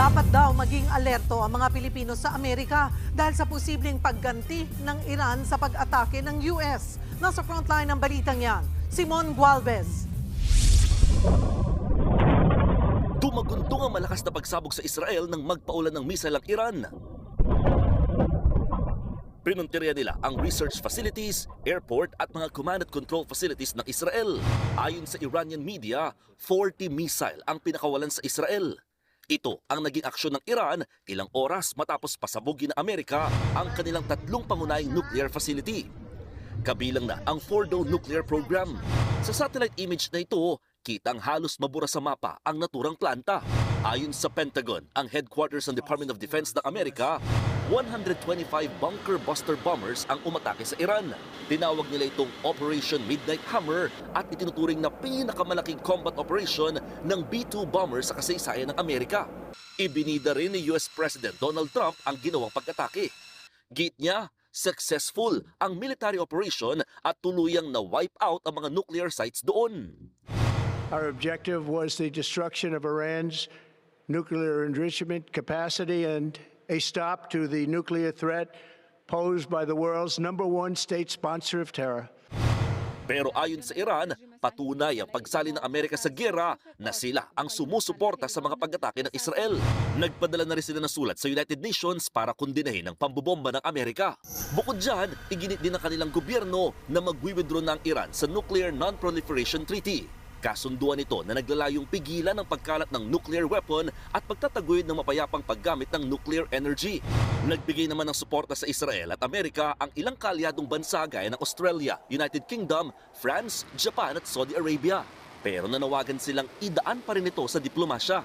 Dapat daw maging alerto ang mga Pilipino sa Amerika dahil sa posibleng pagganti ng Iran sa pag-atake ng US. Nasa frontline ng balitang yan, Simon Gualvez. Tumagundong ang malakas na pagsabog sa Israel nang magpaulan ng missile ang Iran. Pinuntirya nila ang research facilities, airport at mga command and control facilities ng Israel. Ayon sa Iranian media, 40 missile ang pinakawalan sa Israel. Ito ang naging aksyon ng Iran ilang oras matapos pasabugin ng Amerika ang kanilang tatlong pangunahing nuclear facility. Kabilang na ang Fordo nuclear program. Sa satellite image na ito, kitang halos mabura sa mapa ang naturang planta. Ayon sa Pentagon, ang headquarters ng Department of Defense ng Amerika, 125 bunker buster bombers ang umatake sa Iran. Tinawag nila itong Operation Midnight Hammer at itinuturing na pinakamalaking combat operation ng B-2 bomber sa kasaysayan ng Amerika. Ibinida rin ni US President Donald Trump ang ginawang pag-atake. Git niya, successful ang military operation at tuluyang na-wipe out ang mga nuclear sites doon. Our objective was the destruction of Iran's nuclear enrichment capacity and a stop to the nuclear threat posed by the world's #1 state sponsor of terror. Pero ayon sa Iran, patunay ang pagsali ng Amerika sa giyera na sila ang sumusuporta sa mga pag-atake ng Israel. Nagpadala na rin sila ng sulat sa United Nations para kondinahin ang pambobomba ng Amerika. Bukod dyan, iginit din ng kanilang gobyerno na mag-withdraw ng Iran sa Nuclear Non-Proliferation Treaty. Kasunduan ito na naglalayong pigilan ang pagkalat ng nuclear weapon at pagtataguyod ng mapayapang paggamit ng nuclear energy. Nagbigay naman ng suporta sa Israel at Amerika ang ilang kaalyadong bansa gaya ng Australia, United Kingdom, France, Japan at Saudi Arabia. Pero nanawagan silang idaan pa rin ito sa diplomasya.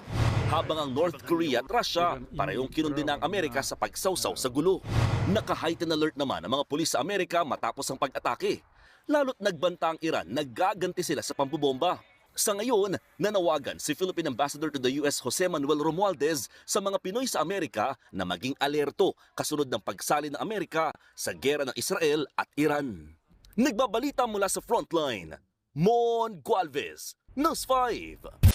Habang ang North Korea at Russia parehong kinundina ang Amerika sa pagsawsaw sa gulo. Naka-heightened alert naman ang mga pulis sa Amerika matapos ang pag-atake. Lalo't nagbanta ang Iran na gaganti sila sa pambobomba. Sa ngayon, nanawagan si Philippine Ambassador to the US Jose Manuel Romualdez sa mga Pinoy sa Amerika na maging alerto kasunod ng pagsali ng Amerika sa giyera ng Israel at Iran. Nagbabalita mula sa frontline, Mon Gualvez, News 5.